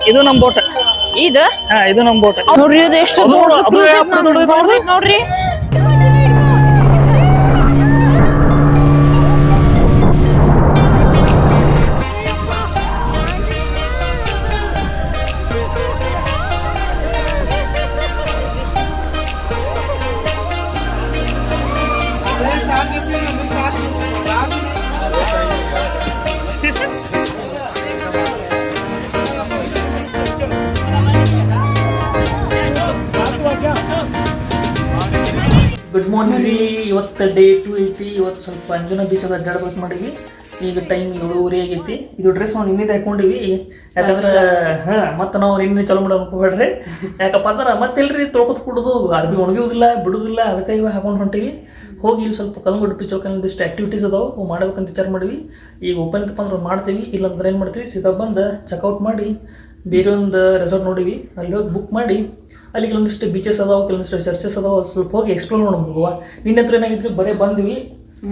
ಇದು ನಮ್ಮ ಬೋಟ್. ಇದು ಇದು ನಮ್ಮ ಬೋಟ್ ನೋಡ್ರಿ. ಇದು ಎಷ್ಟು ನೋಡ್ರಿ. ಗುಡ್ ಮಾರ್ನಿಂಗ್ ರೀ. ಇವತ್ತು ಡೇ 2 ಐತಿ. ಇವತ್ತು ಸ್ವಲ್ಪ ಅಂಜನಾ ಬೀಚ್ ಅದ ಅಡ್ಡಾಡ್ಬೇಕು ಮಾಡಿವಿ. ಈಗ ಟೈಮ್ 7:30 ಆಗೈತಿ. ಇದು ಡ್ರೆಸ್ ನಾವು ನಿನ್ನೆ ಹಾಕೊಂಡಿವಿ. ಯಾಕಂದ್ರೆ ಮತ್ತೆ ನಾವು ನಿನ್ನೆ ಚಲೋ ಮಾಡೋಕೆ ಹೋಗ್ಬೇಡ್ರಿ. ಯಾಕಪ್ಪ ಅಂದ್ರೆ ಮತ್ತೆಲ್ರಿ ತೊಳ್ಕೊತ್ ಕೊಡೋದು ಅರ್ಬಿ ಒಣಗಿಯೋದಿಲ್ಲ ಬಿಡುದಿಲ್ಲ. ಅದಕ್ಕೆ ಇವಾಗ ಹಾಕೊಂಡು ಹೊಂಟಿವಿ. ಹೋಗಿ ಇಲ್ಲಿ ಸ್ವಲ್ಪ ಕಲ್ಲಂಗಡಿ ಪಿಚ್ಚರ್ ಒಂದಿಷ್ಟು ಆ್ಯಕ್ಟಿವಿಟೀಸ್ ಅದಾವೆ, ಅವು ಮಾಡ್ಬೇಕಂತ ವಿಚಾರ ಮಾಡಿವಿ. ಈಗ ಓಪನ್ ಇತ್ತಪ್ಪ ಅಂದ್ರೆ ಮಾಡ್ತೀವಿ, ಇಲ್ಲಾಂದ್ರೆ ಏನು ಮಾಡ್ತೀವಿ ಸೀದಾ ಬಂದು ಚೆಕ್ಔಟ್ ಮಾಡಿ ಬೇರೆ ಒಂದು ರೆಸಾರ್ಟ್ ನೋಡಿವಿ. ಅಲ್ಲಿ ಹೋಗಿ ಬುಕ್ ಮಾಡಿ ಅಲ್ಲಿ ಕೆಲವೊಂದಿಷ್ಟು ಬೀಚಸ್ ಅದಾವೆ, ಕೆಲವೊಂದಿಷ್ಟು ಚರ್ಚಸ್ ಅದಾವೆ. ಸ್ವಲ್ಪ ಹೋಗಿ ಎಕ್ಸ್ಪ್ಲೋರ್ ಮಾಡೋಣ. ನಿನ್ನ ಹತ್ರ ಏನಾಗಿದ್ವಿ ಬರೀ ಬಂದ್ವಿ,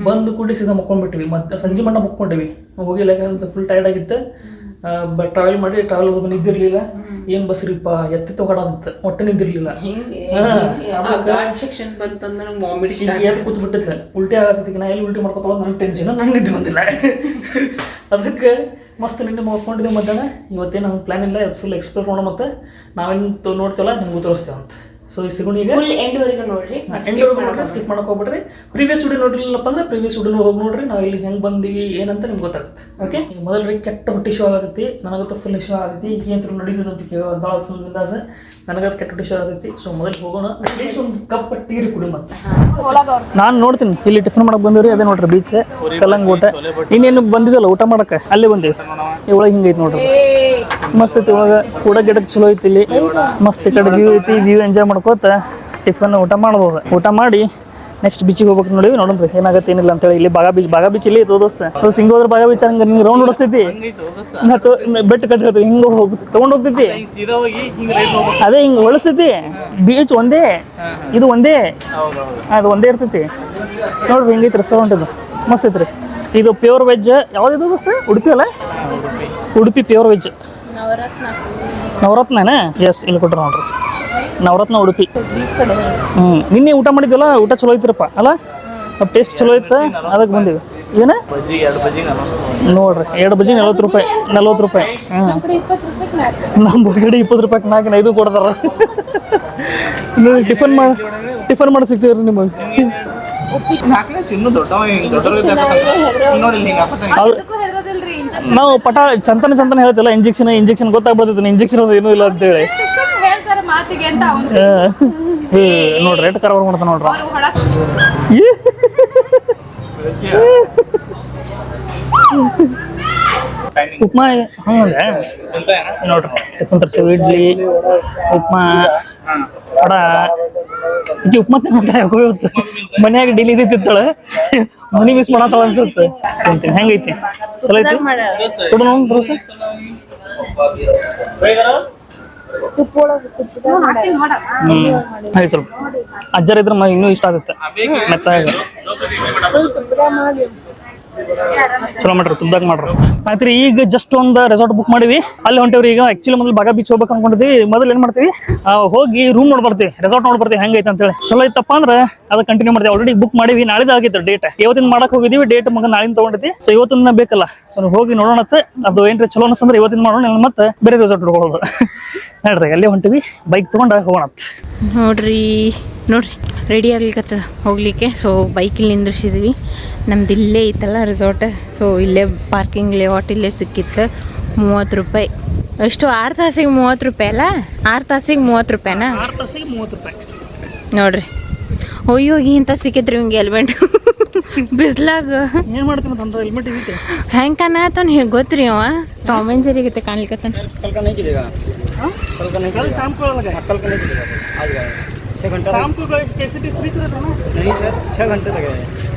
ಬಂದು ಕೂಡಿ ಸೀದಾ ಮುಕ್ಕೊಂಡ್ಬಿಟ್ವಿ. ಮತ್ತು ಸಂಜೆ ಮಟ್ಟ ಮುಕ್ಕೊಂಡಿವಿ. ಹೋಗಿಲ್ಲ ಯಾಕಂದ್ರೆ ಫುಲ್ ಟೈರ್ಡ್ ಆಗಿತ್ತು. ಟ್ರಾವೆಲ್ ಮಾಡಿ ಹೋಗಿ ನಿದ್ದಿರ್ಲಿಲ್ಲ. ಏನು ಬಸ್ರಿಪ್ಪ ಎತ್ತಿ ತಗೊಳದಿತ್ತು, ಒಟ್ಟೆ ನಿದ್ದಿರ್ಲಿಲ್ಲ. ಕೂತ್ ಬಿಟ್ಟಿದ್ಲ ಉಲ್ಟಿ ಆಗತ್ತೈತಿ. ನಾ ಎಲ್ಲಿ ಉಲ್ಟಿ ಮಾಡ್ಕೊತ ನನಗೆ ಟೆನ್ಷನ್, ನನಗೆ ನಿದ್ದೆ ಬಂದಿಲ್ಲ. ಅದಕ್ಕೆ ಮಸ್ತ್ ನಿನ್ನೆ ಮಾಡ್ಕೊಂಡಿದ್ದೀವಿ ಮಧ್ಯಾಹ್ನ. ಇವತ್ತೇನು ಹಂಗೆ ಪ್ಲಾನ್ ಇಲ್ಲ. ಇವತ್ತು ಫುಲ್ ಎಕ್ಸ್ಪ್ಲೋರ್ ಮಾಡೋಣ. ಮತ್ತು ನಾವೇನು ನೋಡ್ತೀವಲ್ಲ ನಿಮ್ಗೆ ತೋರಿಸ್ತೇವೆ ಅಂತ. ಸೊ ಈ ಸಿಗೋಣ ಈಗ ಎಂಡ್ವರೆಗೂ ನೋಡ್ರಿ. ಸ್ಕಿಪ್ ಮಾಡಕ್ಕೆ ಹೋಗ್ಬಿಡ್ರಿ. ಪ್ರೀವಿಯಸ್ ವಿಡಿಯೋ ನೋಡಿಲ್ಲಪ್ಪ ಅಂದ್ರೆ ಪ್ರೀವಿಯಸ್ ವಿಡಿಯೋ ಹೋಗಿ ನೋಡ್ರಿ. ನಾವು ಇಲ್ಲಿ ಹೆಂಗೆ ಬಂದೀವಿ ಏನಂತ ನಿಮ್ಗೆ ಗೊತ್ತಾಗುತ್ತೆ. ಓಕೆ, ಮೊದಲು ಕೆಟ್ಟ ಹೊಟ್ಟೆ ಇಶ್ಯೂ ಆಗತ್ತೈತಿ. ನನಗಂತೂ ಫುಲ್ ಇಶ್ಯೂ ಆಗೈತಿ. ಈಗ ಏನು ನಡೀತದೆ ಅಂತ ಕೇಳೋದಾಳ ಫುಲ್ ಬಿಂದಾಸ. ನನಗದು ಕೆಟ್ಟ ಹೊಟ್ಟೆ ಇಶ್ಯೂ ಆಗೈತಿ. ಸೊ ಮೊದಲು ಹೋಗೋಣ. ಅಟ್ಲೀಸ್ಟ್ ಒಂದು ಕಪ್ ಟೀರಿ ಕುಡಿ. ಮತ್ತೆ ನಾನು ನೋಡ್ತೀನಿ ಇಲ್ಲಿ ಟಿಫನ್ ಮಾಡಕ್ಕೆ ಬಂದಿವ್ರಿ. ಅದೇ ನೋಡ್ರಿ ಬೀಚ್ ಕಲ್ಲಂಗ ಊಟ. ಇನ್ನೇನು ಬಂದಿದ್ದಲ್ಲ ಊಟ ಮಾಡಕ್ಕೆ, ಅಲ್ಲೇ ಬಂದೀವಿ. ಈ ಒಳಗೆ ಹಿಂಗೈತಿ ನೋಡ್ರಿ, ಮಸ್ತ್ ಐತಿ. ಒಳಗೆ ಊಟ ಗಿಡಕ್ಕೆ ಚಲೋ ಐತಿ. ಇಲ್ಲಿ ಮಸ್ತ್ ಈ ಕಡೆ ವ್ಯೂ ಐತಿ. ವ್ಯೂ ಎಂಜಾಯ್ ಮಾಡ್ಕೋತ ಟಿಫನ್ ಊಟ ಮಾಡ್ಬೋದು. ಊಟ ಮಾಡಿ ನೆಕ್ಸ್ಟ್ ಬೀಚಿಗೆ ಹೋಗ್ಬೇಕು ನೋಡಿ. ನೋಡೋಣ್ರಿ ಏನಾಗುತ್ತೆ ಏನಿಲ್ಲ ಅಂತೇಳಿ. ಇಲ್ಲಿ ಬಾಗಾ ಬೀಚ್ ಇಲ್ಲಿ ದೋಸ್ತ ಹಿಂಗೆ ಹೋದ್ರೆ ಬಾಗಾ ಬೀಚ್ ಹಂಗೆ ನಿಂಗೆ ರೌಂಡ್ ಹೊಡಿಸ್ತೈತಿ. ಬೆಟ್ಟ ಕಟ್ಟಿ ಹಿಂಗೆ ತೊಗೊಂಡು ಹೋಗ್ತೈತಿ. ಅದೇ ಹಿಂಗೆ ಹೊಳಿಸ್ತೈತಿ. ಬೀಚ್ ಒಂದೇ, ಇದು ಒಂದೇ, ಅದು ಒಂದೇ ಇರ್ತೈತಿ. ನೋಡ್ರಿ ಹಿಂಗೈತಿ ರೆಸ್ಟೋರೆಂಟ್. ಇದು ಮಸ್ತ್ ಐತ್ರಿ. ಇದು ಪ್ಯೂರ್ ವೆಜ್. ಯಾವ್ದು ದೋಸ್ತ? ಉಡುಪಿ ಅಲ್ಲ? ಉಡುಪಿ ಪ್ಯೂರ್ ವೆಜ್ ನವರತ್ನನಾ? ಎಸ್, ಇಲ್ಲಿ ಕೊಟ್ರ ನೋಡ್ರಿ ನವರತ್ನ ಉಡುಪಿ. ನಿನ್ನೆ ಊಟ ಮಾಡಿದ್ವಲ್ಲ, ಊಟ ಚಲೋ ಐತಿರಪ್ಪ ಅಲ್ಲ? ಟೇಸ್ಟ್ ಚಲೋ ಇತ್ತು, ಅದಕ್ಕೆ ಬಂದೀವಿ. ಏನ ನೋಡ್ರಿ 2 ಬಜ್ಜಿ 40 ರೂಪಾಯಿ. 40 ರೂಪಾಯಿ. ನಮ್ಮ ಕಡೆ 20 ರೂಪಾಯಿಗೆ 4-5 ಕೊಡ್ತಾರ. ಟಿಫನ್ ಮಾಡಿ ಸಿಗ್ತೀವ್ರಿ ನಿಮಗೆ. ನಾವು ಪಟ ಚಂತನ ಹೇಳ್ತಿಲ್ಲ. ಇಂಜೆಕ್ಷನ್ ಗೊತ್ತಾಗ್ಬಿಡ್ತೈತಿ. ಇಂಜೆಕ್ಷನ್ ಏನೂ ಇಲ್ಲ ಅಂತೇಳಿ ನೋಡ್ರಿ ರೇಟ್ ಕರಾವರ್ ಮಾಡ್ತಾನೆ ನೋಡ್ರಿ. ಉಪ್ಮಾ ನೋಡ್ರಿ ಟಿಫನ್ ತರ್ತೀವಿ. ಇಡ್ಲಿ, ಉಪ್ಮಾ, ವಡ. ಈಗ ಉಪ್ಮಾ ತಿನ್ನಂತ ಯಾಕೋತ್ತು. ಮನ್ಯಾಗ ಡೈಲಿ ತಿಂತಾಳೆ, ಮನಿ ಮಿಸ್ ಮಾಡತ್ತಾಳ ಅನ್ಸುತ್ತೆ. ತಿಂತೀನಿ. ಹೆಂಗೈತಿ? ಚಲೋ ಐತಿ. ಕೊಡು ನೋಡಿ ದೋಸ. ಸ್ವಲ್ಪ ಅಜ್ಜರ ಇದ್ರೆ ಇನ್ನೂ ಇಷ್ಟ ಆಗುತ್ತೆ. ಮೆತ್ತಾಗ ಚಲೋ ಮಾಡ್ರಿ, ತುಬ್ದಾಗ ಮಾಡ್ರಿ. ಆಯ್ತು ರೀ. ಈಗ ಜಸ್ಟ್ ಒಂದು ರೆಸಾರ್ಟ್ ಬುಕ್ ಮಾಡಿವಿ, ಅಲ್ಲಿ ಹೊಂಟೇವ್ರಿ. ಈಗ ಆಕ್ಚುಲಿ ಮೊದಲು ಬಾಗಾ ಬೀಚ್ ಹೋಗ್ಬೇಕು ಅನ್ಕೊಂಡಿದ್ವಿ. ಮೊದಲು ಏನ್ ಮಾಡ್ತೀವಿ, ಹೋಗಿ ರೂಮ್ ನೋಡಿ ಬರ್ತೀವಿ, ರೆಸಾರ್ಟ್ ನೋಡಿ ಬರ್ತೀವಿ ಹೆಂಗೈತೆ ಅಂತೇಳಿ. ಚಲೋ ಇತ್ತಪ್ಪ ಅಂದ್ರೆ ಅದು ಕಂಟಿನ್ಯೂ ಮಾಡ್ತೀವಿ. ಆಲ್ರೆಡಿ ಬುಕ್ ಮಾಡಿವಿ. ನಾಳಿದ ಆಗಿತ್ತು ಡೇಟ್. ಇವತ್ತಿನ ಮಾಡಕ್ ಹೋಗಿದೀವಿ. ಡೇಟ್ ಮಗ ನಾಳಿನ ತಗೊಂಡಿದ್ವಿ. ಸೊ ಇವತ್ತಿನ ಬೇಕಲ್ಲ. ಸೊ ಹೋಗಿ ನೋಡೋಣ. ಅದು ಏನ್ರಿ ಚಲೋ ಅನ್ಸಂದ್ರೆ ಇವತ್ತಿನ ಮಾಡೋಣ, ಮತ್ತೆ ಬೇರೆ ರೆಸಾರ್ಟ್ ನೋಡ್ಕೊಳ್ಳೋದು. ನೋಡ್ರಿ ಅಲ್ಲೇ ಹೊಂಟಿವಿ. ಬೈಕ್ ತಗೊಂಡು ಹೋಗೋಣ. ನೋಡ್ರಿ ರೆಡಿ ಆಗ್ಲಿಕ್ಕತ್ತ ಹೋಗ್ಲಿಕ್ಕೆ. ಸೊ ಬೈಕಲ್ಲಿ ನಿಂದ್ರಿಸಿದ್ವಿ. ನಮ್ದು ಇಲ್ಲೇ ಐತಲ್ಲ ರೆಸಾರ್ಟ್. ಸೊ ಇಲ್ಲೇ ಪಾರ್ಕಿಂಗ್ ಲೇಔಟ್ ಇಲ್ಲೇ ಸಿಕ್ಕಿತ್ತು. 30 ರೂಪಾಯಿ. ಎಷ್ಟು? 6 ತಾಸಿಗೆ 30 ರೂಪಾಯಿ ಅಲ್ಲ? 6 ತಾಸಿಗೆ 30 ರೂಪಾಯಿನಾ? 6 ತಾಸಿಗೆ 30 ರೂಪಾಯಿ ನೋಡ್ರಿ. ಹೋಗಿ ಇಂತ ಸಿಕ್ಕಿದ್ರಿ ಹಿಂಗೆ ಹೆಲ್ಮೆಟ್ ಬಿಸ್ಲಾಗ. ಏನು ಮಾಡ್ತೀನಿ ಅಂತ ಹೆಲ್ಮೆಟ್ ಇದಕ್ಕೆ ಹೆಂಗೆ ಕಾಣತಾನ ಗೊತ್ತ್ರಿ. ಅವ ಟಾಮ್ ಆ್ಯಂಡ್ ಜೆರಿ ಗತೆ ಕಾಣ್ಲಿಕತ್ತಾನ. शाम को कैसे भी फ्री चल रहा है? नहीं सर, 6 घंटे तक है।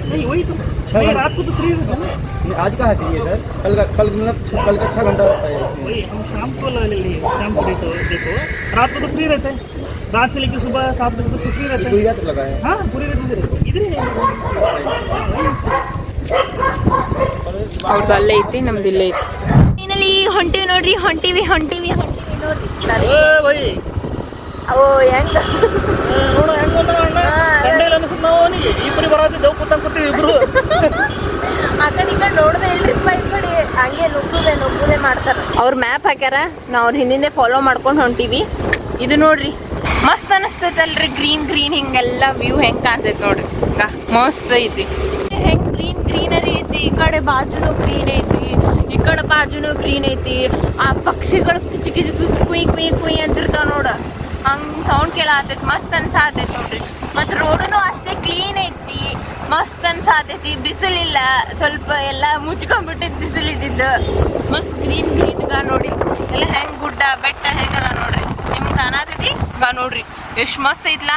नहीं वही तो 6 रात को तो फ्री है सर। आज का है फ्री है सर। कल मतलब कल का 6 घंटा रहता है इसमें। वही हम शाम को ले लिए। शाम को देखो रात को तो फ्री रहता है। रात से लेकर सुबह 7 बजे तक तो फ्री रहता है। पूरी रात लगा है। हाँ पूरी रात इधर ही ಅವ್ರದ್ದು ಅಲ್ಲೇ ಐತಿ, ನಮ್ದು ಇಲ್ಲೇ ಐತಿ. ಫೈನಲಿ ಹೊಂಟಿವಿ ನೋಡ್ರಿ, ಹೊಂಟಿವಿ ನೋಡ್ರಿ. ಬೈ ಓ ಹೆಂಗ ನೋಡ ಹೆಂಗ್ ಬಂದಾನ ಅಣ್ಣ. ಕಂಡೇಲ್ ಅನ್ಸುತ್ತೆ ನಾವು ಅವನಿಗೆ ಇಬ್ಬರು ಬರಾತಿದ್ದೆವು ಕೂತೀವಿ ಇಬ್ರು. ಆ ಕಡೆ ಈ ಕಡೆ ನೋಡ್ದೆ ಇಲ್ರಿಪ್ಪ, ಈ ಕಡೆ ಹಂಗೆ ನುಗ್ಗುದೆ ಮಾಡ್ತಾರ. ಅವ್ರ ಮ್ಯಾಪ್ ಹಾಕ್ಯಾರ, ನಾವು ಅವ್ರ ಹಿಂದೆ ಫಾಲೋ ಮಾಡ್ಕೊಂಡು ಹೊಂಟಿವಿ. ಇದು ನೋಡ್ರಿ ಮಸ್ತ್ ಅನಿಸ್ತೈತಲ್ರಿ, ಗ್ರೀನ್ ಹಿಂಗೆಲ್ಲ ವ್ಯೂ ಹೆಂಗ್ ಕಾಣ್ತೈತಿ ನೋಡ್ರಿ, ಮಸ್ತ್ ಐತಿ. ಹೆಂಗ್ ಗ್ರೀನರಿ ಐತಿ, ಈ ಕಡೆ ಬಾಜುನು ಗ್ರೀನ್ ಐತಿ, ಈ ಕಡೆ ಬಾಜುನು ಗ್ರೀನ್ ಐತಿ. ಆ ಪಕ್ಷಿಗಳು ಕಿಚಿ ಕುಯ್ ಅಂತಿರ್ತಾವ ನೋಡ, ಹಂಗ್ ಸೌಂಡ್ ಕೇಳಾತೈತಿ, ಮಸ್ತ್ ಅನ್ಸಾತೈತಿ ನೋಡ್ರಿ. ಮತ್ತು ರೋಡನು ಅಷ್ಟೇ ಕ್ಲೀನ್ ಐತಿ, ಮಸ್ತ್ ಅನ್ಸಾತೈತಿ. ಬಿಸಿಲಿಲ್ಲ, ಸ್ವಲ್ಪ ಎಲ್ಲ ಮುಚ್ಕೊಂಡ್ಬಿಟ್ಟೈತಿ ಬಿಸಿಲು ಇದ್ದಿದ್ದು. ಮಸ್ತ್ ಗ್ರೀನ್ಗ ನೋಡಿ ಎಲ್ಲ ಹೆಂಗ್ ಗುಡ್ಡ ಬೆಟ್ಟ ಹೆಂಗದ ನೋಡ್ರಿ, ನಿಮ್ಗೆ ಕಾಣತೈತಿ ನೋಡ್ರಿ ಎಷ್ಟು ಮಸ್ತ್ ಐತ್ಲ,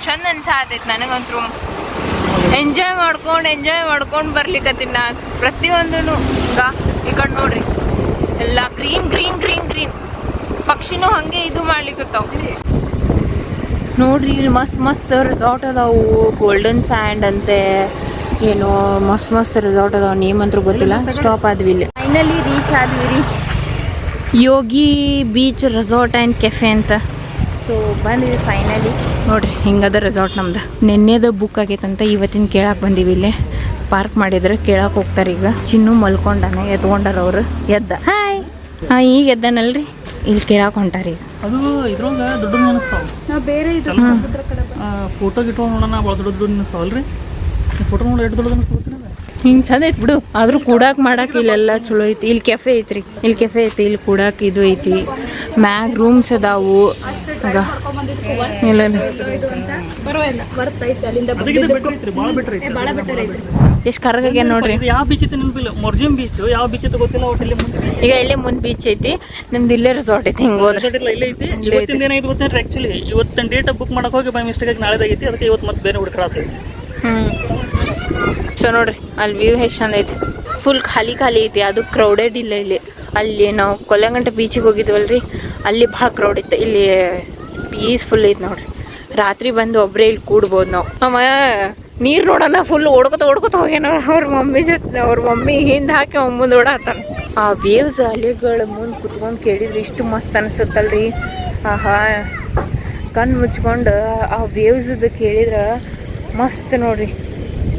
ಚಂದ ಅನ್ಸಾತೈತಿ. ನನಗಂತೂ ಎಂಜಾಯ್ ಮಾಡ್ಕೊಂಡು ಬರ್ಲಿಕ್ಕತ್ತೀನಿ ನಾ ಪ್ರತಿಯೊಂದೂ. ಈ ಕಡೆ ನೋಡ್ರಿ ಎಲ್ಲ ಗ್ರೀನ್ ಪಕ್ಷಿನೂ ಹಂಗೆ ಇದು ಮಾಡ್ಲಿಕ್ಕತ್ತಾವ ನೋಡ್ರಿ. ಮಸ್ತ್ ರೆಸಾರ್ಟ್ ಅದಾವು, ಗೋಲ್ಡನ್ ಸ್ಯಾಂಡ್ ಅಂತೆ ಏನೋ ಮಸ್ತ್ ರೆಸಾರ್ಟ್ ಅದಾವ, ನೇಮ್ ಅಂತೂ ಗೊತ್ತಿಲ್ಲ. ಸ್ಟಾಪ್ ಆದ್ವಿ ಇಲ್ಲಿ, ಫೈನಲಿ ರೀಚ್ ಆದ್ವಿ ರೀ Yogi beach resort and cafe ಅಂತ. ಸೊ ಬಂದಿವಿ ಫೈನಲಿ ನೋಡ್ರಿ, ಹಿಂಗದ ರೆಸಾರ್ಟ್ ನಮ್ದು. ನೆನ್ನೆದ ಬುಕ್ ಆಗೈತಂತ ಇವತ್ತಿನ ಕೇಳಕ್ಕೆ ಬಂದೀವಿ. ಇಲ್ಲೇ ಪಾರ್ಕ್ ಮಾಡಿದ್ರೆ ಕೇಳಕ್ಕೆ ಹೋಗ್ತಾರೆ. ಈಗ ಚಿನ್ನು ಮಲ್ಕೊಂಡಾನ, ಎದ್ಕೊಂಡಾರ ಅವ್ರು. ಹಾಯ್ ಈಗ ಎದ್ದಾನಲ್ರಿ, ಇಲ್ಲಿ ಕೇಳಕ್ಕೆ ಹೊಂಟಾರ ಈಗ. ಅದು ಇದ್ರೊಳಗೆ ದೊಡ್ಡ ಅನಿಸ್ತಾವ. ನಾವು ಬೇರೆ ಇದು ಫೋಟೋ ಗಿಟೋ ನೋಡೋಣ, ಭಾಳ ದೊಡ್ಡ ಅನಿಸ್ತಾವಲ್ರಿ. ಫೋಟೋ ನೋಡಿ ಎಷ್ಟು ದೊಡ್ಡದು ಅನಿಸ್ತು ಹಿಂಗೆ ಚಂದ ಐತಿ ಬಿಡು. ಆದ್ರೂ ಕೂಡಾಕ್ ಮಾಡಕ್ಕೆ ಇಲ್ಲೆಲ್ಲ ಚಲೋ ಐತಿ. ಇಲ್ಲಿ ಕೆಫೆ ಐತ್ರಿ, ಇಲ್ಲಿ ಕೂಡಾಕ್ ಇದು ಐತಿ. ಮ್ಯಾಗ್ ರೂಮ್ಸ್ ಅದಾವು. ಎಷ್ಟು ಕರ್ಗಾಗ್ಯ ನೋಡ್ರಿ. ಯಾವ ಬೀಚ್ ಐತಿ ನೆನಪಿಲ್ಲ, ಮೊರ್ಜಿಮ್ ಬೀಚ್ ಯಾವ ಬೀಚ್ ಐತಿ ಗೊತ್ತಿಲ್ಲ. ಒಟ್ಟಲ್ಲಿ ಈಗ ಇಲ್ಲೇ ಮುಂದೆ ಬೀಚ್ ಐತಿ, ನಮ್ದು ಇಲ್ಲೇ ರೆಸಾರ್ಟ್ ಐತಿ. ಹಿಂಗೆ ಹೋದ್ರೆ ಇಲ್ಲೇ ಐತಿ. ಇವತ್ತಿನ ಏನೈತಿ ಗೊತ್ತೇನ್ರಿ, ಆ್ಯಕ್ಚುಲಿ ಇವತ್ತಿನ ಡೇಟ್ ಬುಕ್ ಮಾಡಕ್ಕೆ ಹೋಗಿ ಬೈ ಮಿಸ್ಟೇಕ್ ನಾಳೆದಾಗೈತಿ. ಅದಕ್ಕೆ ಇವತ್ತು ಮತ್ತೆ ಬೇರೆ ಹುಡುಕ್ರಾತೈತಿ. ಸೊ ನೋಡ್ರಿ ಅಲ್ಲಿ ವ್ಯೂ ಎಷ್ಟು ಚಂದ ಐತಿ. ಫುಲ್ ಖಾಲಿ ಐತಿ, ಅದು ಕ್ರೌಡೆಡ್ ಇಲ್ಲ ಇಲ್ಲಿ. ಅಲ್ಲಿ ನಾವು ಕೊಲ್ಲಂಗಂಟ ಬೀಚಿಗೆ ಹೋಗಿದ್ವಲ್ರಿ, ಅಲ್ಲಿ ಭಾಳ ಕ್ರೌಡ್ ಇತ್ತು. ಇಲ್ಲಿ ಪೀಸ್ಫುಲ್ ಐತಿ ನೋಡ್ರಿ. ರಾತ್ರಿ ಬಂದು ಒಬ್ಬರೇ ಇಲ್ಲಿ ಕೂಡ್ಬೋದು ನಾವು. ಅಮ್ಮ ನೀರು ನೋಡೋಣ ಫುಲ್ ಓಡ್ಕೊತ ಹೋಗ್ಯಾನ ಅವ್ರ ಮಮ್ಮಿ ಹಿಂದೆ ಹಾಕಿ ಅವ್ನು ಮುಂದೆ ಓಡಾಡ್ತಾನೆ. ಆ ವೇವ್ಸ್ ಅಲೆಗಳ ಮುಂದೆ ಕುತ್ಕೊಂಡು ಕೇಳಿದ್ರೆ ಇಷ್ಟು ಮಸ್ತ್ ಅನಿಸುತ್ತಲ್ರಿ. ಆಹಾ, ಕಣ್ಣು ಮುಚ್ಕೊಂಡು ಆ ವೇವ್ಸ್ದು ಕೇಳಿದ್ರೆ ಮಸ್ತ್ ನೋಡ್ರಿ.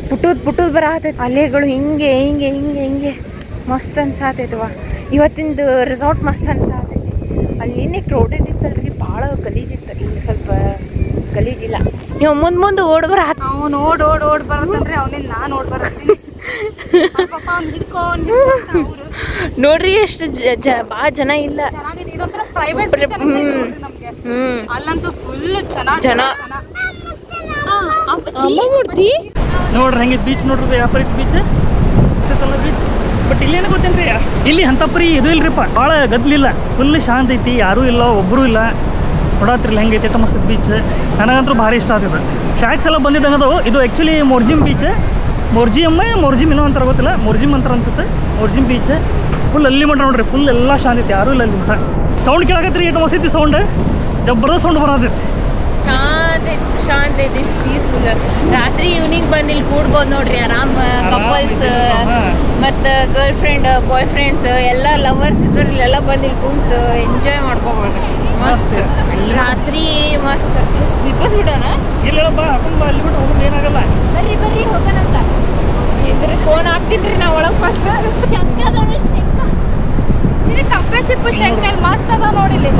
ಪುಟ್ಟದ್ ಬರತೈತಿ ಅಲೆಗಳು, ಹಿಂಗೆ ಮಸ್ತ್ ಅನ್ಸಾತೈತವ. ಇವತ್ತಿಂದು ರೆಸಾರ್ಟ್ ಮಸ್ತ್ ಅನ್ಸಾತೈತಿ. ಅಲ್ಲಿನೇ ಕ್ರೌಡೆಡ್ ಇತ್ತಲ್ರಿ, ಭಾಳ ಗಲೀಜಿತ್ತು. ಇಲ್ಲಿ ಸ್ವಲ್ಪ ಗಲೀಜಿಲ್ಲ. ನೀವು ಮುಂದೆ ಓಡ್ ಬರತ್ತ, ಅವ್ನು ಓಡ್ ಬರತ್ತಂದ್ರೆ ಅವನಿಲ್ಲ, ನಾನು ಓಡ್ ಬರತ್ತೀನಿ. ನೋಡ್ರಿ ಎಷ್ಟು ಭಾಳ ಜನ ಇಲ್ಲ. ಇದೊಂಥರ ಪ್ರೈವೇಟ್ ಅಲ್ಲಂತೂ ಫುಲ್ ಜನ. ನೋಡ್ರಿ ಹೆಂಗೆ ಬೀಚ್ ನೋಡ್ರಿ, ವ್ಯಾಪಾರ ಬೀಚ್ ಬೀಚ್. ಬಟ್ ಇಲ್ಲೇನು ಗೊತ್ತೇನ್ರಿ, ಇಲ್ಲಿ ಅಂತಪರಿ ಇದು ಇಲ್ರಿಪ್ಪ, ಭಾಳ ಗದ್ಲಿಲ್ಲ, ಫುಲ್ ಶಾಂತ ಐತಿ. ಯಾರೂ ಇಲ್ಲ, ಒಬ್ಬರು ಇಲ್ಲ. ನೋಡತ್ತಿರಲ್ಲ ಹೆಂಗೈತಿ, ಎಷ್ಟು ಮಸ್ತ್ ಬೀಚ್. ನನಗಂತೂ ಭಾರಿ ಇಷ್ಟ ಆಗ್ತದೆ. ಶಾಕ್ಸ್ ಎಲ್ಲ ಬಂದಿದ್ದಂಗದವು. ಇದು ಆ್ಯಕ್ಚುಲಿ ಮೊರ್ಜಿಮ್ ಬೀಚ್. ಮೊರ್ಜಿಮ್ ಏನೋ ಅಂತಾರೆ ಗೊತ್ತಿಲ್ಲ, ಮೊರ್ಜಿಮ್ ಅಂತಾರೆ ಅನ್ಸುತ್ತೆ. ಮೊರ್ಜಿಮ್ ಬೀಚ್ ಫುಲ್ ಅಲ್ಲಿ ಮಟ್ಟ ನೋಡ್ರಿ, ಫುಲ್ ಎಲ್ಲ ಶಾಂತ ಐತಿ, ಯಾರೂ ಇಲ್ಲ ಅಲ್ಲಿ ಮಟ್ಟ. ಸೌಂಡ್ ಕೇಳಕತ್ರಿ, ಎಷ್ಟು ಮಸ್ತ್ ಐತಿ ಸೌಂಡ್, ಜಬರ್ದಸ್ತ್ ಸೌಂಡ್ ಬರತೈತಿ. ಶಾಂತ ಐತಿ, ಪೀಸ್ಫುಲ್. ರಾತ್ರಿ ಈವ್ನಿಂಗ್ ಬಂದು ಇಲ್ಲಿ ಕೂಡ್ಬೋದು ನೋಡ್ರಿ, ಆರಾಮ್. ಕಪಲ್ಸ್ ಮತ್ತು ಗರ್ಲ್ ಫ್ರೆಂಡ್, ಬಾಯ್ ಫ್ರೆಂಡ್ಸ್ ಎಲ್ಲ ಲವರ್ಸ್ ಇದ್ರು ಇಲ್ಲೆಲ್ಲ ಬಂದು ಇಲ್ಲಿ ಕುಂತು ಎಂಜಾಯ್ ಮಾಡ್ಕೋಬೋದು. ಮಸ್ತ್ ರಾತ್ರಿ ಮಸ್ತ್. ಸ್ಲಿಪ್ಪರ್ಸ್ ಬಿಡೋಣ, ಇಲ್ಲ ಬಾ ಹಾಕೊಂಡು ಬಾ, ಅಲ್ಲಿ ಬಿಟ್ಟು ಹೋಗೋದು ಏನಾಗಲ್ಲ. ಬರ್ರಿ ಹೋಗೋಣಂತ. ಇದ್ರೆ ಫೋನ್ ಹಾಕ್ತೀನಿ ರೀ ನಾವು ಒಳಗೆ. ಫಸ್ಟ್ ಶಂಕ ಅದ ನೋಡಿ, ಕಪ್ಪೆ ಚಿಪ್ಪು ಶಂಕಲ್ ಮಸ್ತ್ ಅದ ನೋಡಿಲಿ.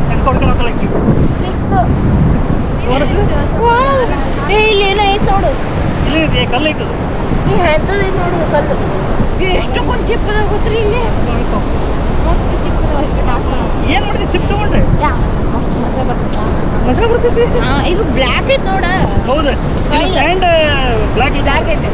ಶಂಕ ಹೊಡ್ಕೊಳತ್ತಲ್ಲ ಅಕ್ಕಿ ಸಿಕ್ತು. ಇಲ್ಲಿ ಏನೋ ಐತೆ ನೋಡು, ಇಲ್ಲಿ ಕಲ್ಲು ಐತದ. ಎಂತದೈತೆ ನೋಡುದು ಕಲ್ಲು. ಎಷ್ಟಕ್ಕೊಂದು ಚಿಪ್ಪದ ಗೊತ್ತ್ರಿ ಇಲ್ಲಿ, ಮಸ್ತ್ ಚಿಪ್ಪದ. ಏನು ಮಾಡಿದ್ರಿ ಚಿಪ್ ತಗೊಂಡ್ರಿ? ಮಸ್ತ್ ಮಜಾ ಮಜಾ ಬರ್ತೈತಿ. ಇದು ಬ್ಲ್ಯಾಕ್ ಐತೆ ನೋಡ. ಹೌದು, ಸ್ಯಾಂಡ್ ಬ್ಲ್ಯಾಕ್ ಐತೆ.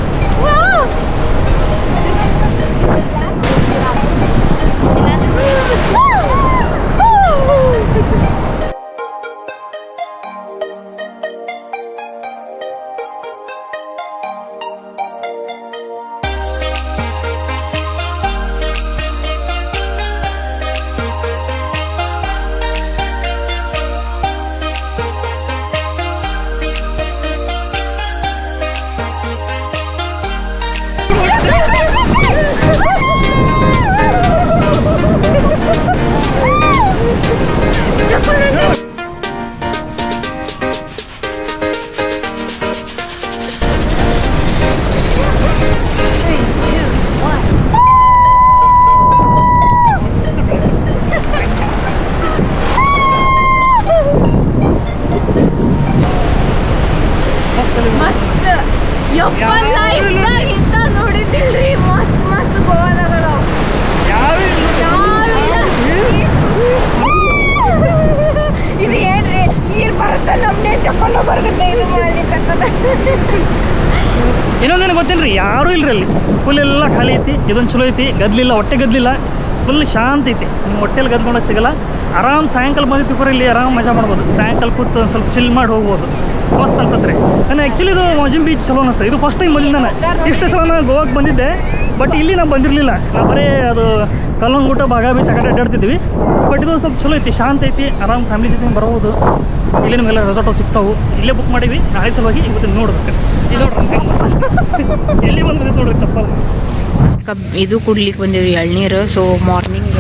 ಮಸ್ತ್ ಯಪ್ಪ ಲೈಫ್ನಾಗ ಇಂಥ ನೋಡಿದ್ದಿಲ್ರಿ ಮಸ್ತ್ ಮಸ್ತ್ ಗೋವಾದಾಗ ನಾವು ಯಾರು ಇಲ್ಲ ಇದು ಏನ್ರಿ ನೀರು ಬರುತ್ತೆ ನಮ್ಮನೆ ಚಪ್ಪಲ್ಲ ಬರುತ್ತೆ ಇದು ಮಾಡ್ಲಿಕ್ಕತ್ತದ ಇನ್ನೊಂದೇನು ಗೊತ್ತಿಲ್ಲ ರೀ, ಯಾರೂ ಇಲ್ರಿ ಅಲ್ಲಿ. ಫುಲ್ ಎಲ್ಲ ಖಾಲಿ ಐತಿ. ಇದೊಂದು ಚಲೋ ಐತಿ, ಗದ್ಲಿಲ್ಲ, ಹೊಟ್ಟೆ ಗದ್ಲಿಲ್ಲ, ಫುಲ್ ಶಾಂತ ಐತಿ. ನಿಮ್ಮ ಹೊಟ್ಟೆಲಿ ಗದ್ಕೊಂಡೋಗಿ ಸಿಗಲ್ಲ. ಆರಾಮ್ ಸಾಯಂಕಾಲ ಬಂದಿತ್ತು ಕೂಡ ಇಲ್ಲಿ ಆರಾಮ್ ಮಜಾ ಮಾಡ್ಬೋದು. ಸಾಯಂಕಾಲ ಕೂತು ಒಂದು ಸ್ವಲ್ಪ ಚಿಲ್ ಮಾಡಿ ಹೋಗ್ಬೋದು. ಮಸ್ತ್ ಅನ್ಸತ್ತೆ ರೀ. ನಾನು ಆ್ಯಕ್ಚುಲಿ ಇದು ಮಾಜಿಮ್ ಬೀಚ್ ಚಲೋ ಅನಿಸ್ತು. ಇದು ಫಸ್ಟ್ ಟೈಮ್ ಬಂದಿದ್ದೆ ನಾನು. ಇಷ್ಟು ಸಲ ನಾನು ಗೋವಾಗೆ ಬಂದಿದ್ದೆ, ಬಟ್ ಇಲ್ಲಿ ನಾವು ಬಂದಿರಲಿಲ್ಲ. ನಾವು ಬರೀ ಅದು ಕಲ್ಲಂಗುಟ ಬಾಗ ಬೀಚ್ ಆ ಕಡೆ ಅಡ್ಡಾಡ್ತಿದ್ವಿ. ಬಟ್ ಇದು ಸ್ವಲ್ಪ ಚಲೋ ಐತಿ, ಶಾಂತ ಐತಿ, ಆರಾಮ್ ಫ್ಯಾಮಿಲಿ ಜೊತೆ ಬರ್ಬೋದು. ಇಲ್ಲಿ ನಿಮಗೆಲ್ಲ ರೆಸಾರ್ಟು ಸಿಗ್ತಾವೆ. ಇಲ್ಲೇ ಬುಕ್ ಮಾಡೀವಿ, ನಾಳೆ ಸಲುವಾಗಿ ಇವತ್ತು ನೋಡ್ಬೇಕು. ಇದು ನೋಡ್ರಿ ಎಲ್ಲಿ ಬಂದ್ರೆ ನೋಡ್ರಿ ಚಪ್ಪಲ್. ಇದು ಕುಡ್ಲಿಕ್ಕೆ ಬಂದೇವ್ರಿ ಎಳ್ನೀರು. ಸೊ ಮಾರ್ನಿಂಗ್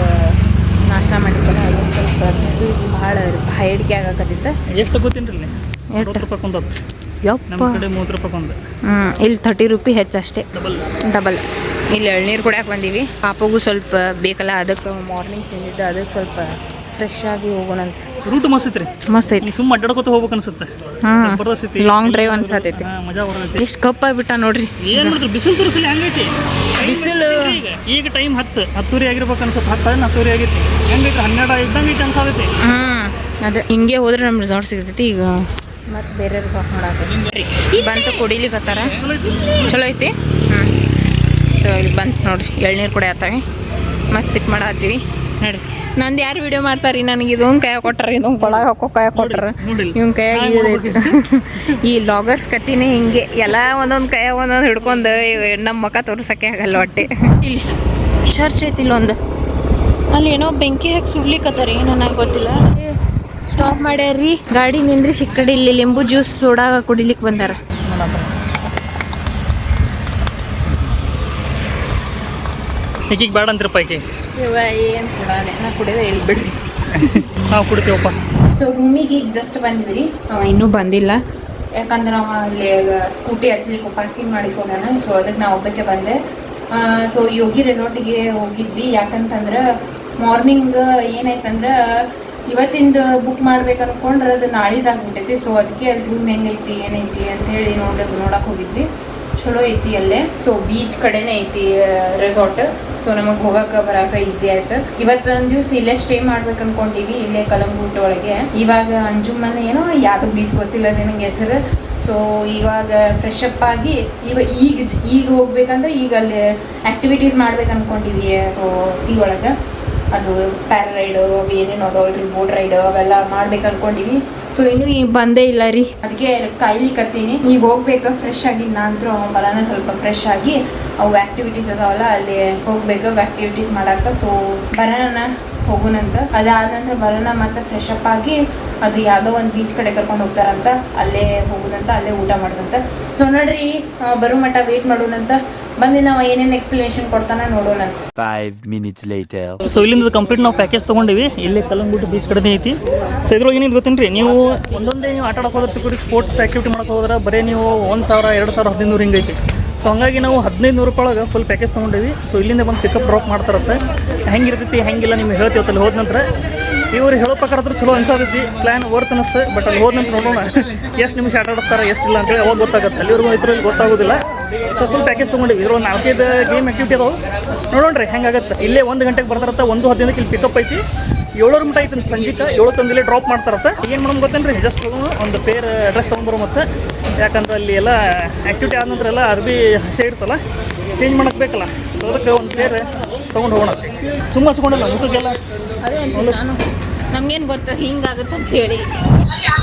ನಾಷ್ಟ ಮಾಡಿದ್ದಲ್ಲ ಅದೊಂದು ಸ್ವಲ್ಪ ಬಿಸಿಲು ಭಾಳ ಹೈಡ್ಗೆ ಆಗಕತ್ತಿತ್ತು. ಎಷ್ಟು ಗೊತ್ತೇನ್ರಿ ಇಲ್ಲಿ? 30 ರೂಪಾಯಿ ಕೊಂದತ್ತು. ನಮ್ಮ ಕಡೆ 30 ರೂಪಾಯಿ ಕೊಂದ. ಇಲ್ಲಿ 30 ರೂಪಾಯಿ ಹೆಚ್ಚಷ್ಟೇ, ಡಬಲ್. ಇಲ್ಲಿ ಎಳ್ನೀರು ಕುಡಿಯಕ್ಕೆ ಬಂದೀವಿ. ಪಾಪಗೂ ಸ್ವಲ್ಪ ಬೇಕಲ್ಲ, ಅದಕ್ಕೆ ಮಾರ್ನಿಂಗ್ ತಿಂದಿದ್ದು, ಅದಕ್ಕೆ ಸ್ವಲ್ಪ ಫ್ರೆಶ್ ಆಗಿ ಹೋಗೋಣಂತ. ರೂಟ್ ಮಸ್ತ್ ಐತ್ರಿ, ಮಸ್ತ್ ಐತಿ. ಸುಮ್ಮ ಅಡ್ಡಾಡ್ಕೋತ ಹೋಗ್ಬೇಕು ಅನ್ಸುತ್ತೆ. ಲಾಂಗ್ ಡ್ರೈವ್ ಅನ್ಸತೈತಿ. ಮಜಾ ಬರ್ತೈತಿ. ಎಷ್ಟು ಕಪ್ ಆಗ್ಬಿಟ್ಟ ನೋಡ್ರಿ. ಏನ್ ಮಾಡಿದ್ರು ಬಿಸಿಲು ತೋರಿಸಲಿ ಹೆಂಗೈತಿ ಬಿಸಿಲು. ಈಗ ಟೈಮ್ 10 ಆಗಿರ್ಬೇಕು ಅನ್ಸುತ್ತೆ. 10 ಆಗೈತಿ. ಹೆಂಗೈತಿ 12 ಇದ್ದಂಗೆ ಐತಿ ಅನ್ಸಾದೈತಿ. ಅದೇ ಹಿಂಗೆ ಹೋದ್ರೆ ನಮ್ಮ ರಿಸಾರ್ಟ್ ಸಿಗ್ತೈತಿ. ಈಗ ಮತ್ತೆ ಬೇರೆ ರಿಸಾರ್ಟ್ ಮಾಡಾಕತ್ತಿ ಬಂತು ಕುಡಿಲಿಕ್ಕತ್ತಾರ. ಚಲೋ ಐತಿ. ಸೊ ಇಲ್ಲಿ ಬಂತು ನೋಡ್ರಿ ಎಳ್ನೀರು ಕುಡಿಯತ್ತಾವೆ. ಮಸ್ತ್ ಸಿಪ್ ಮಾಡತ್ತೀವಿ ನೋಡಿ. ನಂದು ಯಾರು ವಿಡಿಯೋ ಮಾಡ್ತಾರೆ ನನಗೆ ಇದೊಂದು ಕೈಯಾಗ ಕೊಟ್ಟಾರ, ಇದೊಂದು ಕೊಳಗೆ ಹಾಕೋ ಕೈಯಾಗ ಕೊಟ್ಟಾರ, ಇವ್ನ ಕೈಯಾಗ ಇದೈತಿ. ಈ ಲಾಗರ್ಸ್ ಕತ್ತಿನೇ ಹಿಂಗೆ ಎಲ್ಲ ಒಂದೊಂದು ಕೈಯಾಗ ಒಂದೊಂದು ಹಿಡ್ಕೊಂಡು ನಮ್ಮ ಮುಖ ತೋರ್ಸೋಕ್ಕೆ ಆಗಲ್ಲ ಹೊಟ್ಟೆ. ಇಲ್ಲಿ ಚರ್ಚ್ ಐತಿ ಇಲ್ಲೊಂದು, ಅಲ್ಲಿ ಏನೋ ಬೆಂಕಿ ಹಾಕಿ ಸುಡ್ಲಿಕ್ಕತ್ತಾರ, ಏನೋ ನನಗೆ ಗೊತ್ತಿಲ್ಲ. ಸ್ಟಾಪ್ ಮಾಡ್ಯಾರ್ರಿ ಗಾಡಿ ನಿಂದ್ರಿ. ಸಿಕ್ಕಡಿ ಇಲ್ಲಿ ಲಿಂಬು ಜ್ಯೂಸ್ ಸೋಡಾ ಕುಡಿಲಿಕ್ಕೆ ಬಂದಾರ. ಈಗೀಗ ಬೇಡ ಅಂತಿರಪ್ಪ ಈಕೆ. ಏನು ಸೋಡಾನೆ ನಾ ಕುಡಿಯೋದೇ ಇಲ್ಲಿ ಬಿಡ್ರಿ. ನಾವು ಕುಡ್ತೀವಪ್ಪ. ಸೊ ರೂಮಿಗೆ ಈಗ ಜಸ್ಟ್ ಬಂದ್ವಿ. ಇನ್ನೂ ಬಂದಿಲ್ಲ, ಯಾಕಂದ್ರೆ ನಾವು ಅಲ್ಲಿ ಸ್ಕೂಟಿ ಹಚ್ಚಲಿಕ್ಕೆ ಪಾರ್ಕಿಂಗ್ ಮಾಡಿಕೊಂಡಾನ. ಸೊ ಅದಕ್ಕೆ ನಾವು ಒಬ್ಬಕ್ಕೆ ಬಂದೆ. ಸೊ ಯೋಗಿ ರೆಸಾರ್ಟಿಗೆ ಹೋಗಿದ್ವಿ. ಯಾಕಂತಂದ್ರೆ ಮಾರ್ನಿಂಗ್ ಏನಾಯ್ತಂದ್ರೆ ಇವತ್ತಿಂದ ಬುಕ್ ಮಾಡ್ಬೇಕು ಅನ್ಕೊಂಡ್ರೆ ಅದು ನಾಳಿದಾಗ್ಬಿಟ್ಟೈತಿ. ಸೊ ಅದಕ್ಕೆ ಅಲ್ಲಿ ರೂಮ್ ಹೆಂಗೈತಿ ಏನೈತಿ ಅಂಥೇಳಿ ನೋಡಕ್ಕೆ ಹೋಗಿದ್ವಿ. ಚಲೋ ಐತಿ ಅಲ್ಲೇ. ಸೊ ಬೀಚ್ ಕಡೆನೇ ಐತಿ ರೆಸಾರ್ಟ್. ಸೊ ನಮಗೆ ಹೋಗಕ್ಕೆ ಬರಕ್ಕೆ ಈಸಿ ಆಯ್ತು. ಇವತ್ತೊಂದು ದಿವ್ಸ ಇಲ್ಲೇ ಸ್ಟೇ ಮಾಡ್ಬೇಕು ಅನ್ಕೊಂಡಿವಿ, ಇಲ್ಲೇ ಕಲಂಗುಟ್ ಒಳಗೆ. ಇವಾಗ ಅಂಜುಮನೆ ಏನೋ ಯಾವ್ದು ಬೀಚ್ ಗೊತ್ತಿಲ್ಲ ನನಗೆ ಹೆಸರು. ಸೊ ಇವಾಗ ಫ್ರೆಶ್ ಅಪ್ ಆಗಿ ಈಗ ಹೋಗ್ಬೇಕಂದ್ರೆ ಈಗ ಅಲ್ಲಿ ಆ್ಯಕ್ಟಿವಿಟೀಸ್ ಮಾಡ್ಬೇಕು ಅನ್ಕೊಂಡಿವಿ. ಸಿ ಒಳಗೆ ಅದು ಪ್ಯಾರರೈಡ್ ಅವು ಏನೇನು ಅದಾವಲ್ರಿ, ಬೋಟ್ ರೈಡ್ ಅವೆಲ್ಲ ಮಾಡ್ಬೇಕು ಅನ್ಕೊಂಡಿವಿ. ಸೊ ಇನ್ನೂ ಈಗ ಬಂದೇ ಇಲ್ಲ ರೀ, ಅದಕ್ಕೆ ಕಾಯ್ಲಿಕತ್ತೀನಿ. ಈಗ ಹೋಗ್ಬೇಕು ಫ್ರೆಶ್ ಆಗಿ. ನಂತರ ಬರೋಣ ಸ್ವಲ್ಪ ಫ್ರೆಶ್ ಆಗಿ. ಅವು ಆ್ಯಕ್ಟಿವಿಟೀಸ್ ಅದಾವಲ್ಲ ಅಲ್ಲಿ ಹೋಗ್ಬೇಕು ಆ್ಯಕ್ಟಿವಿಟೀಸ್ ಮಾಡಕ್ಕೆ. ಸೊ ಬರೋಣ ಹೋಗೋಣಂತ. ಅದಾದ ನಂತರ ಬರೋಣ ಮತ್ತು ಫ್ರೆಶ್ ಅಪ್ ಆಗಿ ಅದು ಯಾವುದೋ ಒಂದು ಬೀಚ್ ಕಡೆ ಕರ್ಕೊಂಡು ಹೋಗ್ತಾರಂತ, ಅಲ್ಲೇ ಹೋಗೋದಂತ, ಅಲ್ಲೇ ಊಟ ಮಾಡೋದಂತ. ಸೊ ನೋಡ್ರಿ ಬರೋ ಮಟ್ಟ ವೇಟ್ ಮಾಡೋಣಂತ. ಬಂದು ನಾವು ಏನೇನು ಎಕ್ಸ್ಪ್ಲನೇಷನ್ ಕೊಡ್ತಾನ ನೋಡೋಣ. 5 minutes later. ಸೊ ಇಲ್ಲಿಂದ ಕಂಪ್ಲೀಟ್ ನಾವು ಪ್ಯಾಕೇಜ್ ತೊಗೊಂಡಿವಿ. ಇಲ್ಲೇ ಕಲ್ಲಂಗುಟ್ಟು ಬೀಚ್ ಕಡೆನೇ ಐತಿ. ಸೊ ಇದ್ರೊಳಗೆ ಏನಿದೆ ಗೊತ್ತೇನು ರೀ, ನೀವು ಒಂದೊಂದೇ ನೀವು ಆಟ ಆಡೋಕೆ ಹೋದ್ರೆ ತಿಳ್ಕೊಡಿ, ಸ್ಪೋರ್ಟ್ಸ್ ಆ್ಯಕ್ಟಿವಿಟಿ ಮಾಡೋಕೆ ಹೋದ್ರೆ ಬರೀ ನೀವು 1000, 2000, 1500 ಹಿಂಗೈತಿ. ಸೊ ಹಂಗಾಗಿ ನಾವು 1500 ರೂಪಾಯಿಗೆ ಫುಲ್ ಪ್ಯಾಕೇಜ್ ತೊಗೊಂಡಿವಿ. ಸೊ ಇಲ್ಲಿಂದ ಬಂದು ಪಿಕಪ್ ಡ್ರಾಪ್ ಮಾಡ್ತಾರತ್ತೆ. ಹೆಂಗಿರ್ತೈತಿ ಹೆಂಗಿಲ್ಲ ನಿಮ್ಗೆ ಹೇಳ್ತೀವತ್ತಲ್ಲಿ ಹೋದ ನಂತರ. ಇವ್ರು ಹೇಳೋ ಪ್ರಕಾರ ಹತ್ರ ಚಲೋ ಅನ್ಸಾದೈತಿ. ಪ್ಲ್ಯಾನ್ ವರ್ತ್ ಅನ್ನಿಸ್ತು. ಬಟ್ ಅಲ್ಲಿ ಹೋದ ನಂತರ ನೋಡೋಣ ಎಷ್ಟು ನಿಮಿಷ ಆಟ ಆಡಿಸ್ತಾರೆ ಎಷ್ಟಿಲ್ಲ ಅಂತೇಳಿ ಅವಾಗ ಗೊತ್ತಾಗುತ್ತೆ. ಅಲ್ಲಿವರೆಗೂ ಇದ್ರಲ್ಲಿ ಗೊತ್ತಾಗೋದಿಲ್ಲ. ಸೊ ಫುಲ್ ಪ್ಯಾಕೇಜ್ ತೊಗೊಂಡಿವಿ. ಇದ್ರೊಳಗೆ 4-5 ಗೇಮ್ ಆ್ಯಕ್ಟಿವಿಟಿ ಅದಾವೆ. ನೋಡೋಣ ರೀ ಹೆಂಗಾಗತ್ತೆ. ಇಲ್ಲೇ 1 ಗಂಟೆಗೆ ಬರ್ತಾರತ್ತೆ. 1:15 ಇಲ್ಲಿ ಪಿಕಪ್ ಐತಿ. 7 ಗಂಟೆ ಐತಿ ಸಂಜೆಗೆ. 7 ತಂದಿಲ್ಲೇ ಡ್ರಾಪ್ ಮಾಡ್ತಾರತ್ತೆ. ಏನು ಮಾಡೋದು ಗೊತ್ತೇನು ರೀ, ಜಸ್ಟ್ ಒಂದು ಪೇರ್ ಡ್ರೆಸ್ ತೊಗೊಂಡ್ಬರೋ ಮತ್ತು ಯಾಕಂದ್ರೆ ಅಲ್ಲಿ ಎಲ್ಲ ಆ್ಯಕ್ಟಿವಿಟಿ ಆದ ನಂತರ ಎಲ್ಲ ಅರ್ಬಿ ಹಸೆ ಇರ್ತಲ್ಲ, ಚೇಂಜ್ ಮಾಡೋಕ್ಕೆ ಬೇಕಲ್ಲ. ಸೊ ಅದಕ್ಕೆ ಒಂದು ಪೇರ್ ತೊಗೊಂಡು ಹೋಗೋಣ. ಸುಮ್ಮ ಹಚ್ಕೊಂಡಲ್ಲ ಮುಖಕ್ಕೆಲ್ಲ. ಅದೇ ಅಂತೀನಿ ನಾನು, ನಮ್ಗೇನು ಗೊತ್ತು ಹಿಂಗಾಗುತ್ತೆ ಅಂತ ಹೇಳಿ.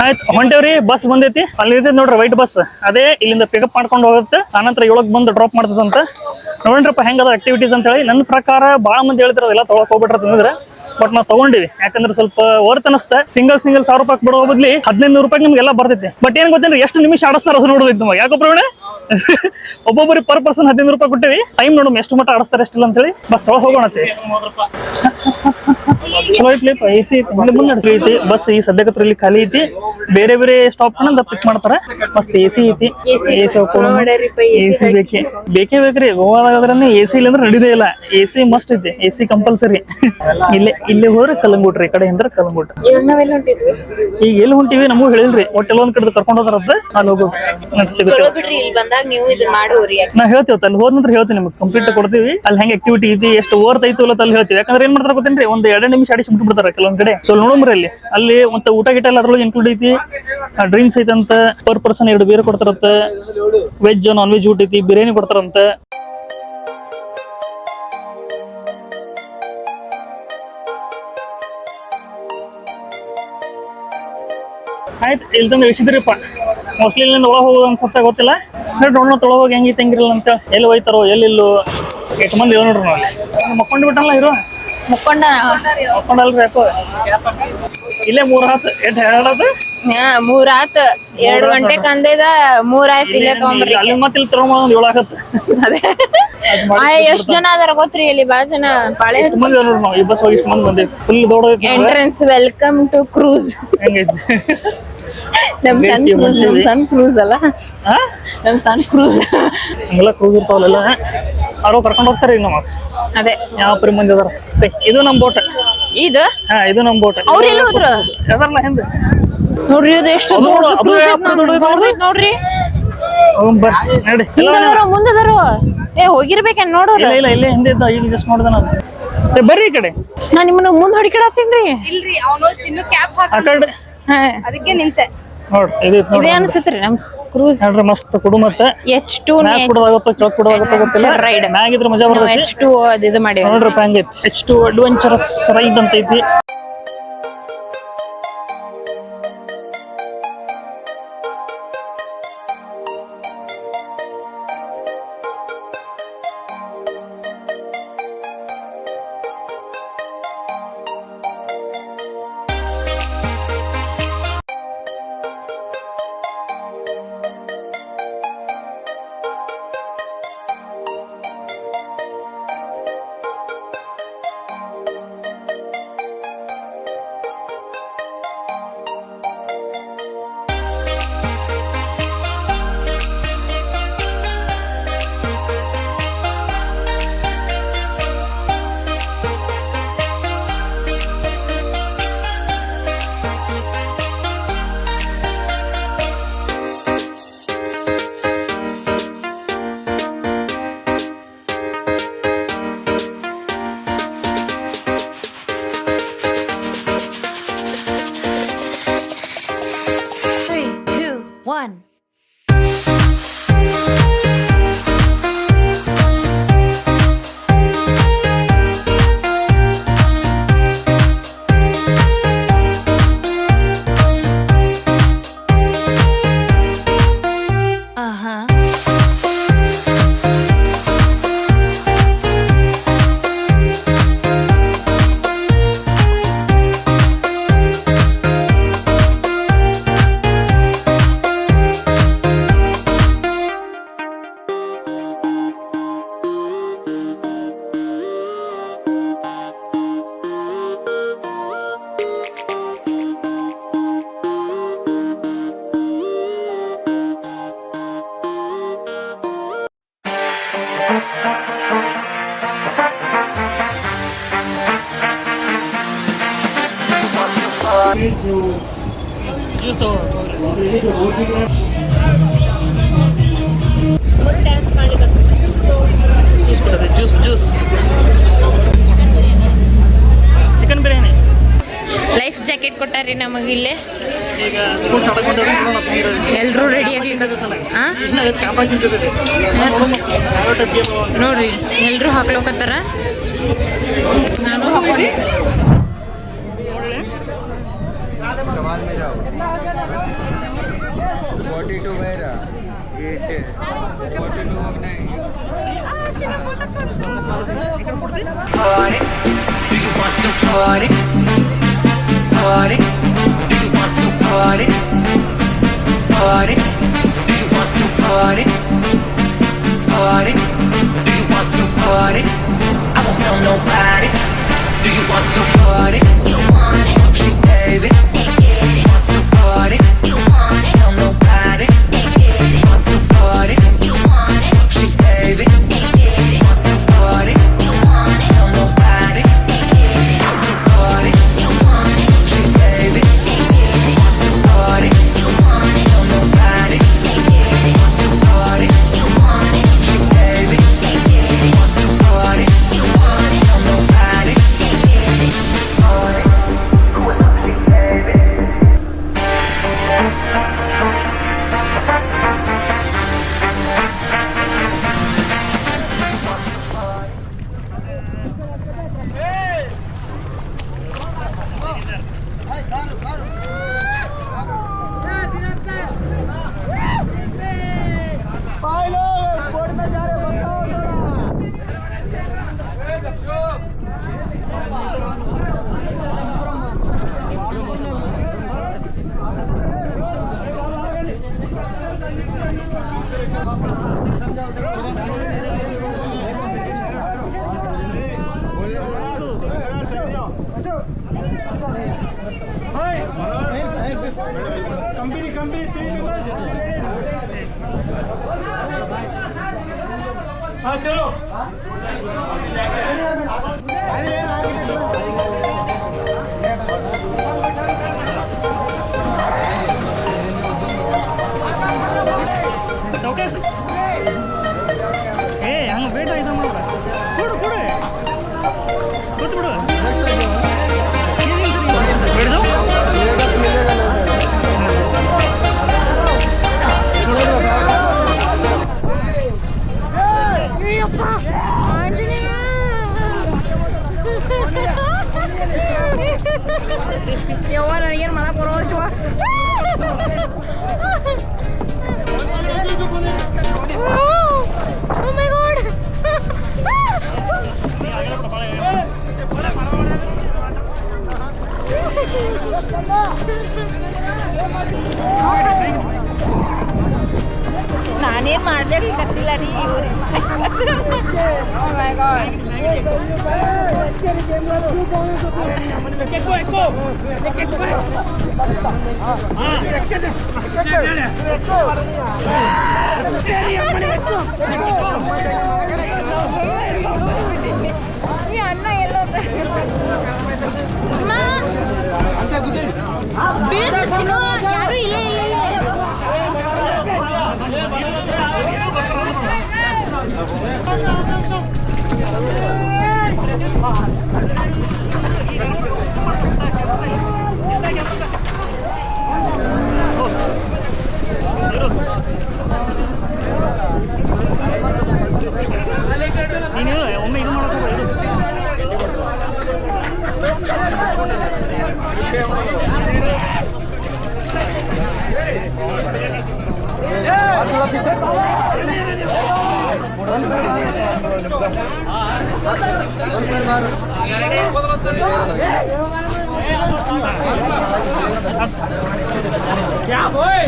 ಆಯ್ತು ಹೊಂಟೇವ್ರಿ. ಬಸ್ ಬಂದೈತಿ. ಅಲ್ಲಿ ಇರ್ತೈತಿ ನೋಡ್ರಿ ವೈಟ್ ಬಸ್. ಅದೇ ಇಲ್ಲಿಂದ ಪಿಕಪ್ ಮಾಡ್ಕೊಂಡು ಹೋಗುತ್ತೆ. ಆನಂತರ 7 ಬಂದು ಡ್ರಾಪ್ ಮಾಡ್ತದಂತ. ನೋಡ್ರಪ್ಪ ಹೆಂಗದ ಆಕ್ಟಿವಿಟೀಸ್ ಅಂತ ಹೇಳಿ. ನನ್ನ ಪ್ರಕಾರ ಭಾಳ ಮಂದಿ ಹೇಳ್ತಿರೋದಿಲ್ಲ ತೊಗೊಳಕ್ ಹೋಗ್ಬಿಟ್ರೆ ತಂದ್ರೆ. ಬಟ್ ನಾವು ತಗೊಂಡಿವಿ ಯಾಕಂದ್ರೆ ಸ್ವಲ್ಪ ವರ್ತ್ ಅನಿಸ್ತಾ. ಸಿಂಗಲ್ 1000 ರೂಪಾಯಿ ಬಿಡೋ ಬದ್ಲಿ 1500 ರೂಪಾಯಿ ನಿಮ್ಗೆಲ್ಲ ಬರ್ತೈತಿ. ಬಟ್ ಏನ್ ಗೊತ್ತೇನ್ರಿ, ಎಷ್ಟು ನಿಮಿಷ ಆಡಿಸ್ತಾರ ಅದು ನೋಡೋದೈತಿ ನಮಗೆ. ಯಾಕೋ ಪ್ರವೀಣ ಒಬ್ಬೊಬ್ಬರಿಗೆ ಪರ್ ಪರ್ಸನ್ 15 ರೂಪಾಯಿ ಕೊಟ್ಟಿವಿ. ಟೈಮ್ ನೋಡಮ್ ಎಷ್ಟು ಮಟ್ಟ ಆಡಿಸ್ತಾರೆ ಎಷ್ಟಿಲ್ಲ ಅಂತೇಳಿ. ಬಸ್ ಒಳಗೆ ಹೋಗೋಣತ್ತೆ. ಚಲೋ ಐತ್ಲಿಪ್ಪ, AC ಐತಿ, ಮುಂದೆ ಐತಿ ಬಸ್. ಈ ಸದ್ಯಕ್ಕೆ ಇಲ್ಲಿ ಖಾಲಿ ಐತಿ. ಬೇರೆ ಬೇರೆ ಸ್ಟಾಪ್ ಪಿಕ್ ಮಾಡ್ತಾರ. ಮಸ್ತ್ AC ಐತಿ. AC ಬೇಕೇ ಬೇಕ್ರಿ. ಗೋವಾದಾಗ್ರೆ AC ಇಲ್ಲ ಅಂದ್ರೆ ನಡೀದೇ ಇಲ್ಲ. AC ಮಸ್ಟ್ ಐತಿ. AC compulsory. ಇಲ್ಲೇ ಹೋದ್ರೆ ಕಲ್ಲಂಗುಟ್ರಿ, ಈ ಕಡೆ ಅಂದ್ರೆ ಕಲ್ಲಂಗುಟ್ರಿ. ಈಗ ಎಲ್ಲಿ ಹೊಂಟಿವಿ ನಮಗೂ ಹೇಳಿಲ್ರಿ. ಒಟ್ಟೆಲ್ಲ ಒಂದ್ ಕಡೆ ಕರ್ಕೊಂಡು ಹೋದ್ರದ್ದು ಅಲ್ಲಿ ಹೋಗೋದು ನಾ ಹೇಳ್ತೇವೆ. ಅಲ್ಲಿ ಹೋದ ನಂತರ ಹೇಳ್ತೀವಿ ನಿಮ್ಗೆ ಕಂಪ್ಲೀಟ್ ಕೊಡ್ತೀವಿ. ಅಲ್ಲಿ ಹೆಂಗ್ ಆಕ್ಟಿವಿಟಿ ಐತಿ, ಎಷ್ಟು ಓವರ್ ಐತಿ ಇಲ್ಲ ಅಲ್ಲಿ ಹೇಳ್ತೀವಿ. ಯಾಕಂದ್ರೆ ಏನ್ ಮಾಡ್ತಾರ ಗೊತ್ತೇನ್ರಿ, ಒಂದ್ 2 ನಿಮಿಷ ಆಡಿಸಿ ಬಿಟ್ಬಿಡ್ತಾರ ಕೆಲವೊಂದ್ ಕಡೆ. ಸೊ ನೋಡಮ್ರಿ ಅಲ್ಲಿ ಮತ್ತೆ ಊಟ ಗಿಟ ಎಲ್ಲ ಅದ್ರೊಳಗೆ ಇನ್ಕ್ಲೂಡ್ ಐತಿ. ಡ್ರಿಂಕ್ಸ್ ಐತಂತ, ಪರ್ ಪರ್ಸನ್ 2 ಬೇರೆ ಕೊಡ್ತಾರಂತ. ವೆಜ್ ನಾನ್ ವೆಜ್ ಊಟ ಐತಿ, ಬಿರಿಯಾನಿ ಕೊಡ್ತಾರಂತ. ಆಯ್ತು, ಇಲ್ಲಿ ತಂದು ಇಳಿಸಿದ್ರಿಪ್ಪ. ಮೋಸ್ಟ್ಲಿ ಇಲ್ಲಿಂದ ಒಳಗೆ ಹೋಗೋದು ಅನ್ಸತ್ತ, ಗೊತ್ತಿಲ್ಲ. ನೋಡೋಣ ತೊಳಗೆ ಹೋಗಿ ಹೆಂಗಿತ್ತು ಹೆಂಗಿರಲ್ಲ ಅಂತ. ಎಲ್ಲಿ ಹೋಯ್ತಾರೋ ಎಲ್ಲೆಲ್ಲೋ 8 ಮಂದಿ ಇರೋ ನೋಡ್ರಿ. ನಾವು ಮಕ್ಕೊಂಡು ಬಿಟ್ಟಲ್ಲ ಇರೋ ಮಕ್ಕೊಂಡಲ್ರಿ ಯಾಕೋ. ಇಲ್ಲೇ 3 ಆತು. 3 ಆತು. 2 ಗಂಟೆ ಕಂದಿದ 3 ಆಯ್ತು. ಇಲ್ಲೇ ತಗೊಂಡ್ರಿ ಅಲ್ಲಿ ಮತ್ತೆ ಇಲ್ಲಿ ತಗೊಂಡ್ 7 ಆಗತ್ತೆ. ಎಷ್ಟ್ ಜನ ಅದಾರ ಗೊತ್ತ್ರಿ ಇಲ್ಲಿ? ಬಾಳ ಜನ ಪಾಳೆ ಮಂದಿ ನೋಡ್ರಿ. ನಾವು ಈ ಬಸ್ ಹೋಗಿ ಇಷ್ಟು ಮಂದಿ ಬಂದೇವಿ. ಫುಲ್ ದೊಡ್ಡ ಎಂಟ್ರೆನ್ಸ್ ವೆಲ್ಕಮ್ ಟು ಕ್ರೂಸ್. ಹೆಂಗೈತಿ ನಮ್ ಸನ್ ಕ್ರೂಸ್ ಅಲ್ಲ, ನಮ್ ಸನ್ ಕ್ರೂಸ್. ಹಂಗೆಲ್ಲ ಕ್ರೂಸ್ ಇರ್ತಾವಲ್ಲ, ಅವ್ರು ಕರ್ಕೊಂಡು ಹೋಗ್ತಾರೆ. ಈಗ ನಮ್ಮ ಅದೇ ಯಾವ ಪರಿ ಮಂದಿ ಅದಾರ. ಇದು ನಮ್ ಬೋಟ್. ಇದು ಇದು ನಮ್ ಬೋಟ್. ಅವ್ರ ಎಲ್ಲಿ ಹೋದ್ರು ಯಾವ್ದಾರಲ್ಲ ಹಿಂದೆ ನೋಡ್ರಿ. ಇದು ಎಷ್ಟು ನೋಡ್ರಿ. ಮುಂದದಾರು ಹೋಗಿರ್ಬೇಕೇನ್ ನೋಡೋರು. ಇಲ್ಲ ಇಲ್ಲೇ ಹಿಂದೆ ಇದ್ದ. ಈಗ ಜಸ್ಟ್ ನೋಡ್ದೆ ನಾನು. ಬರ್ರಿ ಈ ಕಡೆ. ನಾ ನಿಮ್ಮನ್ನ ಮುಂದ್ ಹೊಡಿಕಡತ್ತೀನ್ರಿ. ಇಲ್ರಿ ಅವನು ಚಿನ್ನು ಕ್ಯಾಪ್ ಆ ಕಡೆ ಅದಕ್ಕೆ ನಿಂತೆ ನೋಡ್ರಿ. ಇದೇ ಅನ್ಸತ್ರಿ ನಮ್ ಕ್ರೂಸ್. ನೋಡ್ರಿ ಮಸ್ತ್ ಕುಡುಮತ್ತ. H2 ಕುಡದಾಗತ್ತ, ಕೆಳಗ್ ಕುಡದಾಗತ್ತ ಗೊತ್ತಿಲ್ಲ. ಮ್ಯಾಗಿದ್ರೆ ಮಜಾ ಬರ್ತೈತಿ. H2 ಅದು ಮಾಡಿ ನೋಡ್ರಿ ಹಂಗೈತಿ. H2 ಅಡ್ವೆಂಚರಸ್ ರೈಡ್ ಅಂತ ಐತಿ. ಚಿಕನ್ ಬಿರಿಯಾನಿ. ಲೈಫ್ ಜಾಕೆಟ್ ಕೊಟ್ಟಾರಿ ನಮಗೆ ಇಲ್ಲೇ. ಈಗ ಸ್ಕೂಲ್ ಎಲ್ಲರೂ ರೆಡಿ ಆಗ್ಲಿಕ್ಕೆ ನೋಡ್ರಿ, ಎಲ್ಲರೂ ಹಾಕ್ಲೋಕತ್ತಾರ. ನಾನು ಹಾಕೊಂಡೆ. Party? Do you want to party? हाँ चलो ಹಂಗೆ ಬೇಟ ಇದು ಮಾಡ್ಬೇಡ ಕೊಡು ಕೊಡು ಗೊತ್ತು ಬಿಡು ಬಿಡ್ದು ಯವ್ವ ನನಗೇನು ಮಾಡಕ್ಕೆ ಬರೋಲ್ವಾ Oh my god! ನಾನೇನು ಮಾಡ್ದೆ ಕತ್ತಿಲ್ಲ ರೀ ಇವ್ರಿ Oh my god! ಈ ಅಣ್ಣ ಎಲ್ಲೋ ಯಾರು ಇಲ್ಲ ನೀನು ಒಮ್ಮೆ ಇದು ಮಾಡೋದು क्या बोय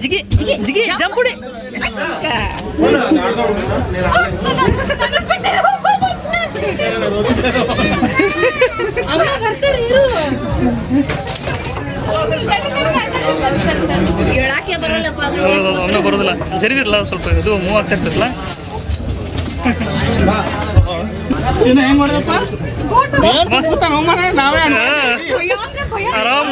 ಜಿಗಿ ಜಿಗಿ ಜಂಪುಡಿ ಹೇಳಕ್ಕೆ ಬರಲ್ಲಪ್ಪ ಅವನ್ನ ಬರೋದಿಲ್ಲ ಜರಿದಿರಲ್ಲ ಸ್ವಲ್ಪ ಇದು ಮೂವ್ ಆಗ್ತಾ ಇರ್ತದಲ್ಲ ಹೆಂಗ್ ಮಾಡಿದಪ್ಪ ನಾವೇ ಆರಾಮ್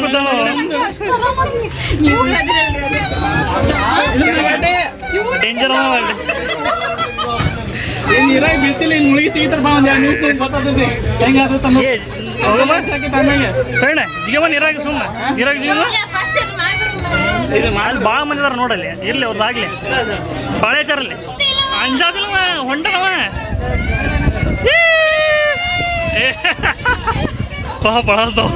ಡೇಂಜರ್ ನೀರಾಗಿ ಬೀಳ್ತಿಲ್ಲ ಇನ್ನು ಮುಳುಗಿ ಸಿಗಿತಾರ ಬಾ ಒಂದು ನ್ಯೂಸ್ ಗೊತ್ತಾಗ್ತದೆ ಹೆಂಗಾಗುತ್ತೆ ಹೇಳ ಜಿಗವ ನೀರಾಗಿ ಸುಮ್ಮನೆ ನೀರಾಗಿ ಜಿಗವ ಅಲ್ಲಿ ಭಾಳ ಮಂದಿ ಅದಾರ ನೋಡಲ್ಲಿ ಇರ್ಲಿ ಅವ್ರದ್ದಾಗ್ಲಿ ಬಾಳೆಚಾರಲ್ಲಿ ಅಂಜಾದಿಲ್ಲವ ಹೊಂಟನವ ಪಳಾಡ್ತಾವ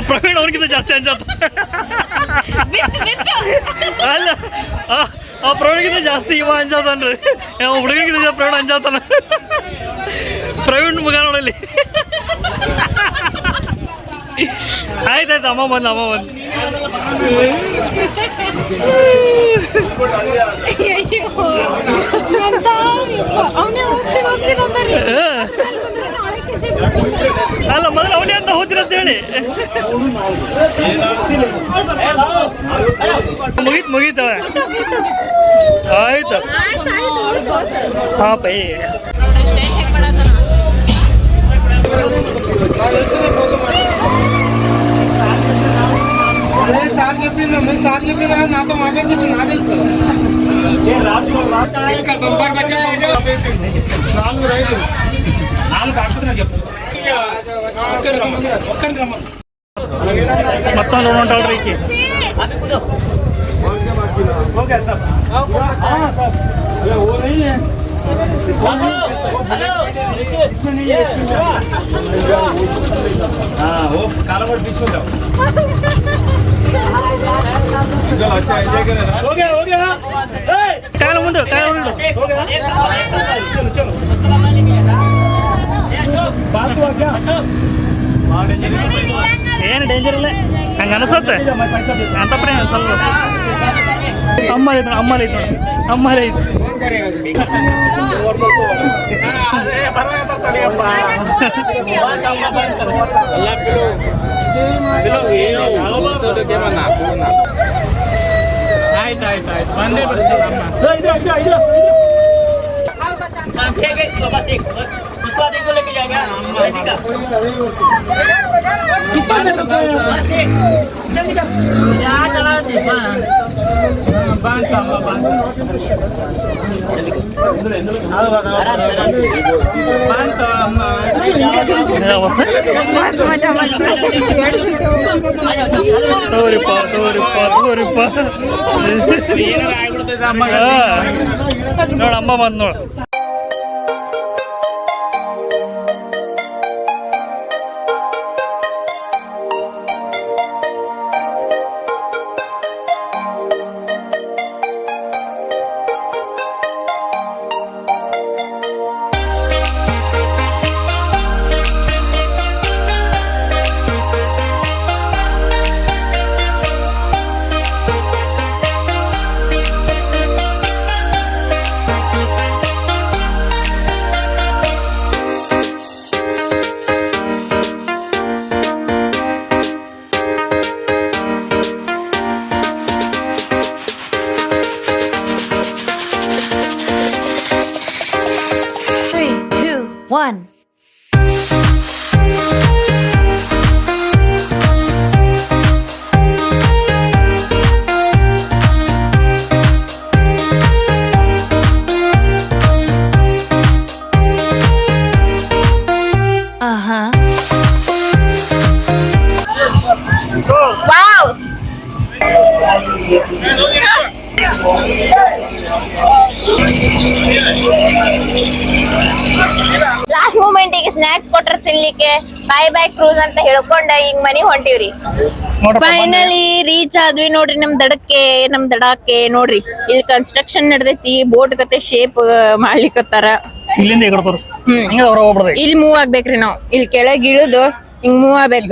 ಪ್ರವೀಣ್ ಅವ್ರಿಗಿಂತ ಜಾಸ್ತಿ ಅಂಜಾತ ಅಲ್ಲ ಆ ಪ್ರವೀಣ್ಗಿಂತ ಜಾಸ್ತಿ ಇವ ಅಂಜಾತನ್ರಿ ಹುಡುಗರಿಗಿಂತ ಪ್ರವೀಣ್ ಅಂಜಾತಾನ ಪ್ರವೀಣ್ ಮಗ ನೋಡಲ್ಲಿ ಆಯ್ತಾಯ್ತು ಅಮ್ಮ ಬಂದು ಅಲ್ಲ ಮೊದಲು ಅವನೇ ಅಂತ ಹೋಗ್ತಿರಂತ ಹೇಳಿ ನಡಿ ಮುಗೀತವ ಆಯ್ತು ಹಾಂ ಪೈ ना तो आगे कुछ ना दे इसका बम्पर बचा है जो नालू रही नालू काटुना చెప్పు ಮತ್ತೊಂದು ಹೊಂಟಲ್ರಿ ಈಚೆ हो गया सब हां सब अरे वो नहीं है हेलो इसमें नहीं है हां वो काला बोर्ड बीच में जाओ चलो अच्छा एंजॉय करें हो गया ए ಕಾಲ ಮುಂದೆ हो गया चलो चलो बात हुआ क्या ಏನು ಡೇಂಜರ್ ಇಲ್ಲ ಹಂಗೆ ಅನಿಸುತ್ತೆ ಅಂತ ಪ್ರೇಮ ಸ್ವಲ್ಪ ಅಮ್ಮರೈತು ಆಯ್ತಾಯ್ತಾಯ್ತು ಬಂದೇ ಬರ್ತಾರೆ ತೋರಿಪ್ಪ ನೋಡ ಅಮ್ಮ ಬಂದ್ ನೋಡು One. Wow! ಲಾಸ್ಟ್ ಮೂಮೆಂಟಿಗೆ ಸ್ನಾಕ್ಸ್ ಕೊಟ್ರ ತಿನ್ಲಿಕ್ಕೆ ಬಾಯ್ ಕ್ರೂಸ್ ಅಂತ ಹೇಳ್ಕೊಂಡ ಈಗ ಮನಿಗ್ ಹೊಂಟಿವ್ರಿ. ಫೈನಲಿ ರೀಚ್ ಆದ್ವಿ ನೋಡ್ರಿ ನಮ್ ದಡಕ್ಕೆ ನೋಡ್ರಿ ಇಲ್ಲಿ ಕನ್ಸ್ಟ್ರಕ್ಷನ್ ನಡ್ದೈತಿ. ಬೋಟ್ ಕತೆ ಶೇಪ್ ಮಾಡ್ಲಿಕ್ಕತ್ತಾರ. ಇಲ್ಲಿಂದ ಈ ಕಡೆ ತೋರಿಸ್ ಇಲ್ಲಿ ಮೂವ್ ಆಗ್ಬೇಕ್ರಿ ನಾವ್. ಇಲ್ಲಿ ಕೆಳಗ್ ಇಳಿದು ಹಿಂಗ್ ಮೂವ್ ಆಗ್ಬೇಕು.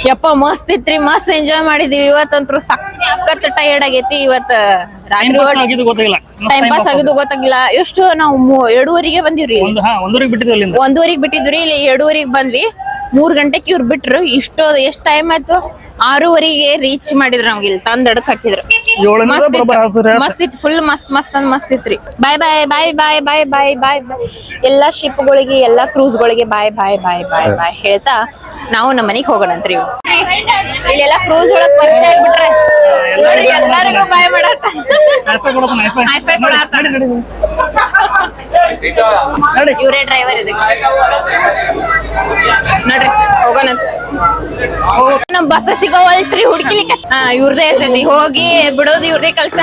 ಯಪ್ಪ ಮಸ್ತ್ ಇತ್ರಿ, ಮಸ್ತ್ ಎಂಜಾಯ್ ಮಾಡಿದೀವಿ. ಇವತ್ತಂತ್ರು ಸಖತ್ ಟಯರ್ಡ್ ಆಗೈತಿ. ಇವತ್ತ ರಾತ್ರಿ ಟೈಮ್ ಪಾಸ್ ಆಗಿದ್ದು ಗೊತ್ತಾಗಿಲ್ಲ. ಎಷ್ಟು ನಾವು 2:30ಗೆ ಬಂದಿವ್ರಿ. 1:30ಗೆ ಬಿಟ್ಟಿದ್ವಿ. ಇಲ್ಲಿ 2:30ಗೆ ಬಂದ್ವಿ. 3 ಗಂಟೆಗೆ ಇವ್ರು ಬಿಟ್ರು. ಎಷ್ಟ್ ಟೈಮ್ ಆಯ್ತು? 6:30ಗೆ ರೀಚ್ ಮಾಡಿದ್ರು. ನಮ್ಗೆ ಇಲ್ಲಿ ತಂದಡಕ್ ಹಚ್ಚಿದ್ರು. ಮಸ್ತ್ ಇತ್ತು, ಫುಲ್ ಮಸ್ತ್ ಇತ್ರಿ. ಬಾಯ್ ಬಾಯ್ ಬಾಯ್ ಬಾಯ್ ಬಾಯ್ ಬಾಯ್ ಬಾಯ್ ಬಾಯ್ ಎಲ್ಲಾ ಶಿಪ್ಗಳಿಗೆ, ಎಲ್ಲಾ ಕ್ರೂಸ್ಗಳಿಗೆ ಬಾಯ್ ಬಾಯ್ ಬಾಯ್ ಬಾಯ್ ಬಾಯ್ ಹೇಳ್ತಾ ನಾವು ನಮ್ಮ ಮನೆಗೆ ಹೋಗೋಣಂತ್ರಿ. ಇಲ್ಲೆಲ್ಲಾ ಕ್ರೂಸ್ ಒಳಗ್ ಪರಿಚಯ ಆಗ್ಬಿಟ್ರೆ ನೋಡ್ರಿ ಎಲ್ಲಾರಿಗೂ ಬಾಯ್ ಮಾಡತ್ತ. ಇವ್ರೇ ಡ್ರೈವರ್ ಇದಕ್ಕೆ ನೋಡ್ರಿ. ಹೋಗೋಣಂತ. ನಮ್ ಬಸ್ ಸಿಗೋವಲ್ತ್ರಿ ಹುಡ್ಕಿಲಿಕ್ಕೆ. ಇವ್ರದೇ ಇರ್ತೈತಿ. ಹೋಗಿ ಬಿಡೋದು ಇವ್ರದೇ ಕೆಲ್ಸ.